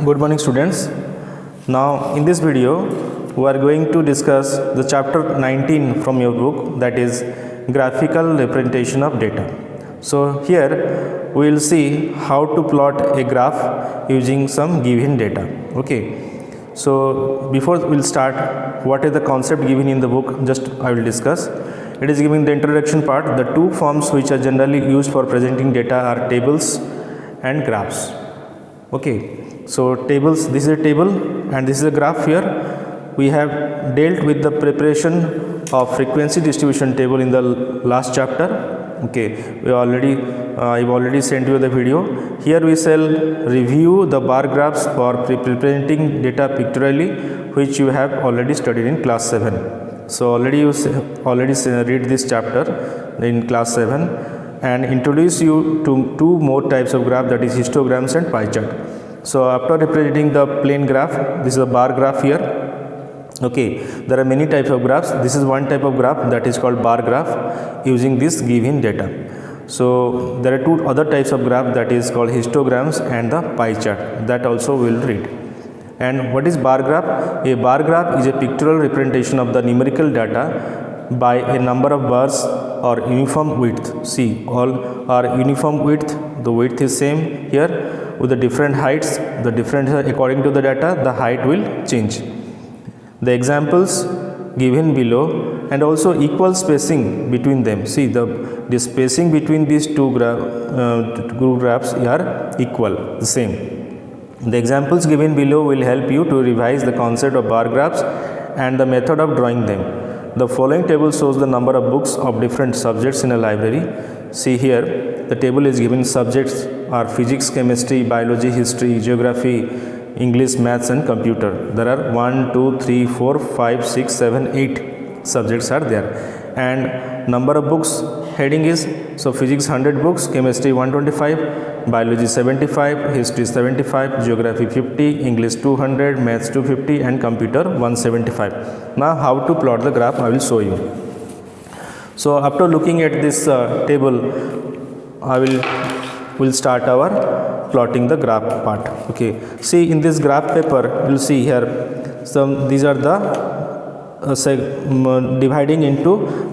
Good morning students. Now in this video we are going to discuss the chapter 19 from your book, that is graphical representation of data. So here we will see how to plot a graph using some given data. Okay. So before we will start, what is the concept given in the book, just I will discuss. It is giving the introduction part. The two forms which are generally used for presenting data are tables and graphs. Okay, so tables, this is a table and this is a graph. Here we have dealt with the preparation of frequency distribution table in the last chapter. Okay, I've already sent you the video. Here we shall review the bar graphs for representing data pictorially, which you have already studied in class 7. So already read this chapter in class 7 and introduce you to two more types of graph, that is histograms and pie chart. So after representing the plain graph, this is a bar graph here. Okay, there are many types of graphs. This is one type of graph, that is called bar graph, using this given data. So there are two other types of graph, that is called histograms and the pie chart, that also we will read. And what is bar graph? A bar graph is a pictorial representation of the numerical data by a number of bars or uniform width. See, all are uniform width, the width is same here with the different heights, the different according to the data the height will change. The examples given below and also equal spacing between them. See, the spacing between these two graphs are equal, the same. The examples given below will help you to revise the concept of bar graphs and the method of drawing them. The following table shows the number of books of different subjects in a library. See here, the table is given. Subjects are physics, chemistry, biology, history, geography, English, maths and computer. There are 1, 2, 3, 4, 5, 6, 7, 8 subjects are there. And number of books heading is, so physics 100 books, chemistry 125, biology 75, history 75, geography 50, English 200, maths 250 and computer 175. Now how to plot the graph I will show you. So after looking at this table, will start our plotting the graph part. Okay, see in this graph paper you will see here these are the dividing into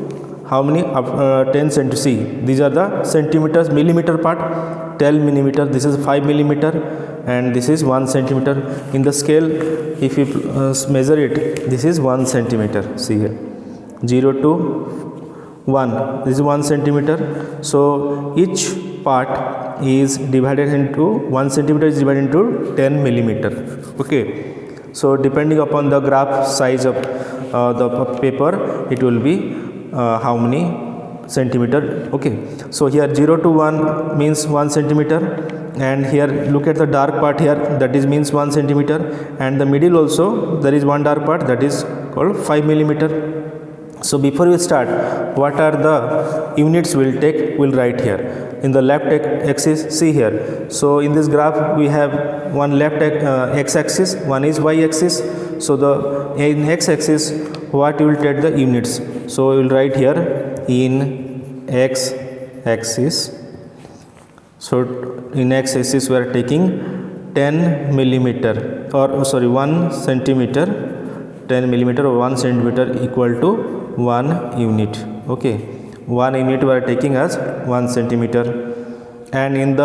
how many 10 centimeters. See, these are the centimeters, millimeter part, 10 millimeter, this is 5 millimeter and this is 1 centimeter. In the scale, if you measure it, this is 1 centimeter. See here, 0 to 1, this is 1 centimeter. So each part is divided into 1 centimeter is divided into 10 millimeter. Okay, so depending upon the graph size of the paper, it will be how many centimeter. Okay, so here 0 to 1 means 1 centimeter, and here look at the dark part here, that is means 1 centimeter, and the middle also there is one dark part, that is called 5 millimeter. So before we start, what are the units we'll take, we'll write here. In the left axis, see here, so in this graph we have one left x axis, one is y axis. So the in x axis, what you will take the units, so we will write here in x axis. So in x axis we are taking 10 millimeter, or sorry 1 centimeter, 10 millimeter or 1 centimeter equal to 1 unit. Okay, 1 unit we are taking as 1 centimeter. And in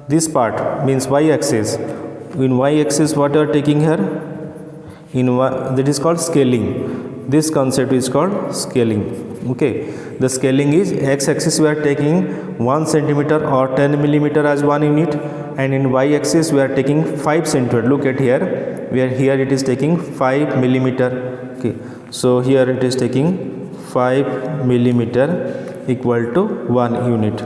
this part means y axis, in y axis what you are taking here, that is called scaling. This concept is called scaling. Okay, the scaling is x axis we are taking 1 centimeter or 10 millimeter as 1 unit, and in y axis we are taking 5 centimeter. Look at here, here it is taking 5 millimeter. Okay, so here it is taking 5 millimeter equal to 1 unit.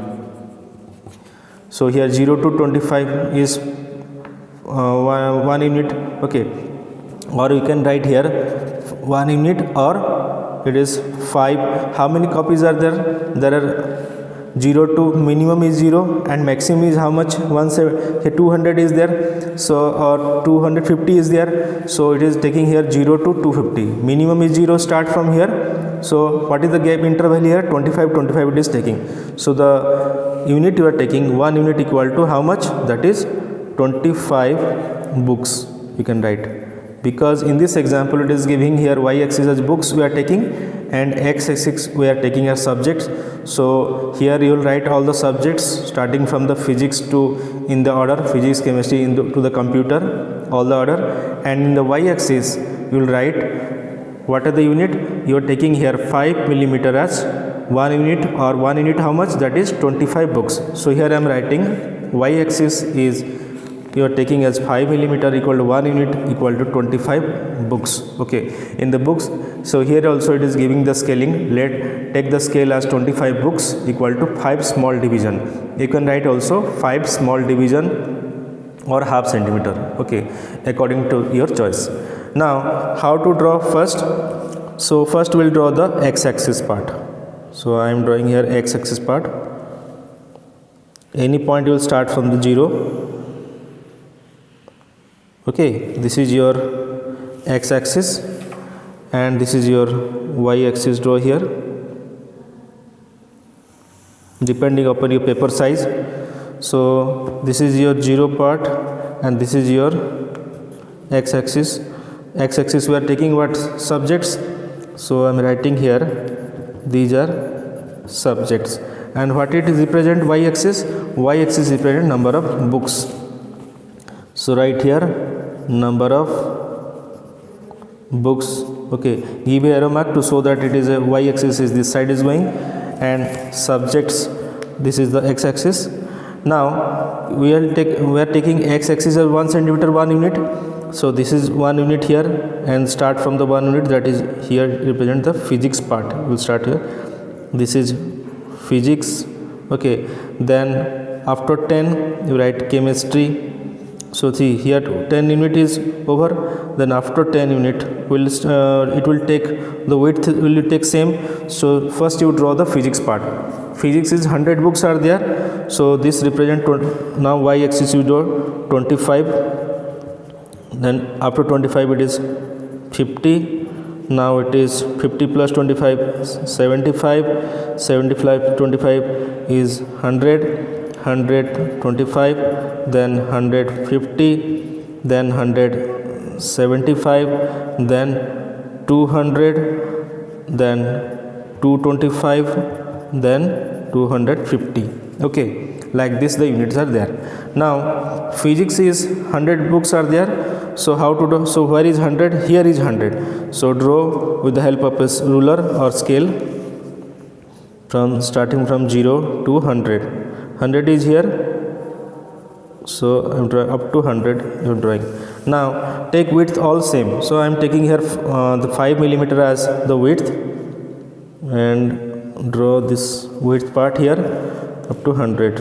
So here 0 to 25 is 1 unit. Okay, or you can write here 1 unit, or it is 5. How many copies are there? There are 0 to minimum is 0 and maximum is how much? 200 is there, so or 250 is there. So it is taking here 0 to 250. Minimum is 0, start from here. So what is the gap interval here? 25 25 it is taking. So the unit you are taking, 1 unit equal to how much? That is 25 books you can write, because in this example it is giving here y-axis as books we are taking and x-axis we are taking as subjects. So here you will write all the subjects starting from the physics to in the order, physics, chemistry to the computer, all the order, and in the y-axis you will write what are the unit you are taking here 5 millimeter as 1 unit, or 1 unit how much, that is 25 books. So here I am writing y-axis is you are taking as 5 millimeter equal to 1 unit equal to 25 books. Okay, in the books, so here also it is giving the scaling. Let take the scale as 25 books equal to 5 small division. You can write also 5 small division or half centimeter, okay, according to your choice. Now how to draw first? So first we will draw the x-axis part. So I am drawing here x-axis part. Any point you will start from the 0. Okay, this is your x-axis and this is your y-axis. Draw here depending upon your paper size. So this is your 0 part and this is your x-axis. X-axis we are taking what subjects, so I am writing here these are subjects. And what it is represent y-axis? Y-axis represent number of books. So write here number of books. Okay, give a arrow mark to show that it is a y-axis is this side is going, and subjects this is the x-axis. Now we are taking x-axis as 1 centimeter 1 unit. So this is 1 unit here, and start from the 1 unit, that is here represent the physics part. We will start here. This is physics. Okay, then after 10 you write chemistry. So see here 10 unit is over. Then after 10 unit will it will take the width will take same. So first you draw the physics part. Physics is 100 books are there. So this represent now y-axis you draw 25. Then after 25 it is 50. Now it is 50 plus 25 75. 75 25 is 100. 125, then 150, then 175, then 200, then 225, then 250. Okay, like this the units are there. Now physics is 100 books are there. So how to do? So where is 100? Here is 100. So draw with the help of a ruler or scale from starting from 0 to 100. 100 is here, so I am drawing up to 100 you are drawing. Now take width all same. So I am taking here the 5 millimeter as the width, and draw this width part here up to 100.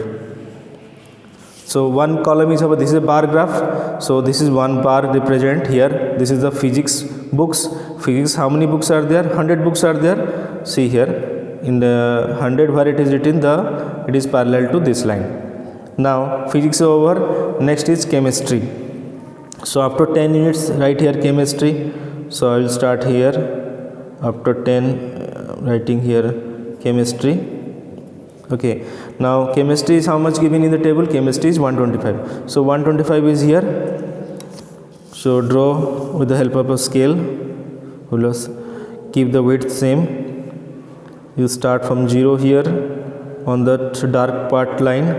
So one column is over, this is a bar graph. So this is one bar represent here. This is the physics books. Physics, how many books are there? 100 books are there. See here in the 100 where it is written, it is parallel to this line. Now physics over. Next is chemistry. So after 10 units write here chemistry. So I will start here after 10 writing here chemistry. Okay, now chemistry is how much given in the table? Chemistry is 125. So 125 is here. So draw with the help of a scale. Keep the width same. You start from 0 here on the dark part line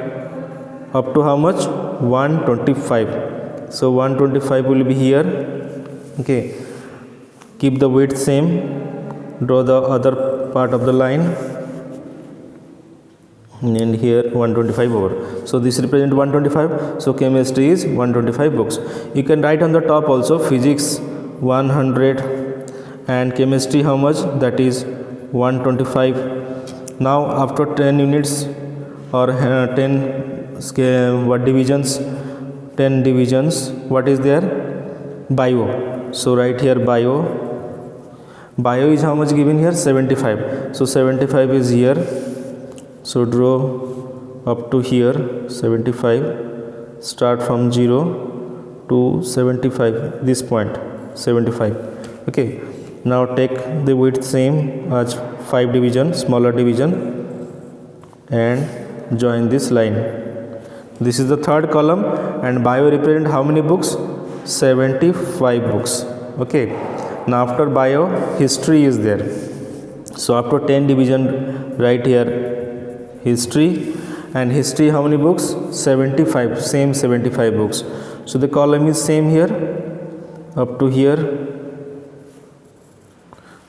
up to how much? 125. So 125 will be here. Okay, keep the width same. Draw the other part of the line, and here 125 over. So this represent 125. So chemistry is 125 books. You can write on the top also physics 100 and chemistry how much? That is 125. Now after 10 units or 10 scale, what divisions? 10 divisions. What is there? Bio. So write here bio. Bio is how much given here? 75. So 75 is here. So draw up to here 75. Start from 0 to 75. This point 75. Okay. Now take the width same as 5 division, smaller division, and join this line. This is the third column, and bio represent how many books? 75 books. Okay. Now after bio, history is there. So after 10 division, right here history, and history how many books? 75, same 75 books. So the column is same here up to here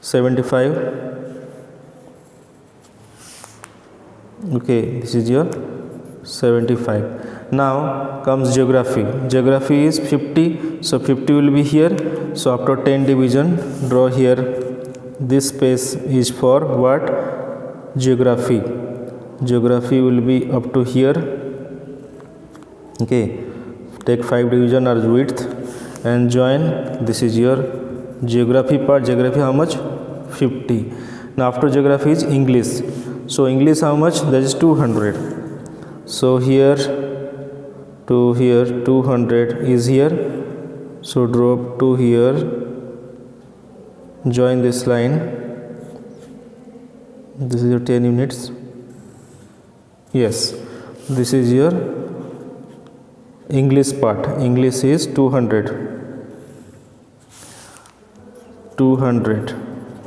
75. Okay, this is your 75. Now comes geography. Geography is 50, so 50 will be here. So after 10 division, draw here, this space is for what? Geography. Geography will be up to here. Okay, take 5 division as width and join. This is your geography part. Geography how much? 50. Now after geography is English. So English how much? That is 200. So here to here 200 is here. So drop to here, join this line. This is your 10 units. Yes, this is your English part. English is 200. 200.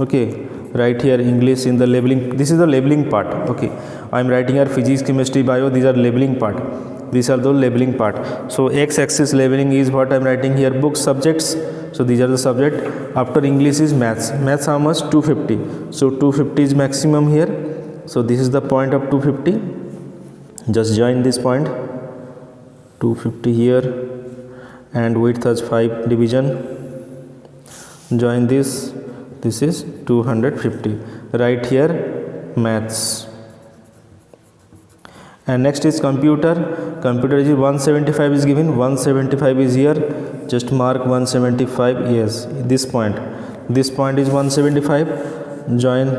Okay, right here English in the labeling. This is the labeling part. Okay, I am writing here physics, chemistry, bio. These are labeling part. These are the labeling part. So x-axis labeling is what I am writing here, books, subjects. So these are the subject. After English is maths. Maths how much? 250. So 250 is maximum here. So this is the point of 250. Just join this point. 250 here, and width as 5 division. Join this. This is 250. Right here maths. And next is computer. Computer is 175 is given. 175 is here. Just mark 175. Yes, this point. This point is 175. Join.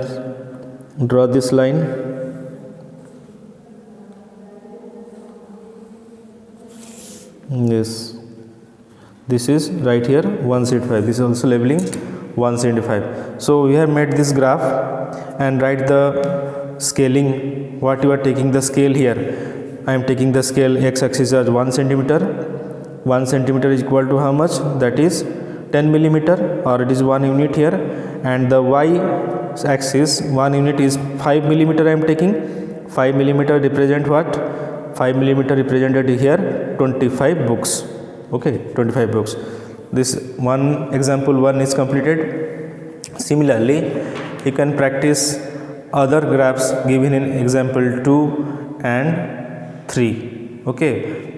Draw this line. Yes. This is right here 175. This is also labeling 175. So we have made this graph and write the scaling. What you are taking the scale here? I am taking the scale x-axis as 1 centimeter. 1 centimeter is equal to how much? That is 10 millimeter, or it is 1 unit here. And the y-axis 1 unit is 5 millimeter. I am taking 5 millimeter represent what? 5 millimeter represented here 25 books. Okay, 25 books. This one example 1 is completed. Similarly, you can practice other graphs given in example 2 and 3. Okay,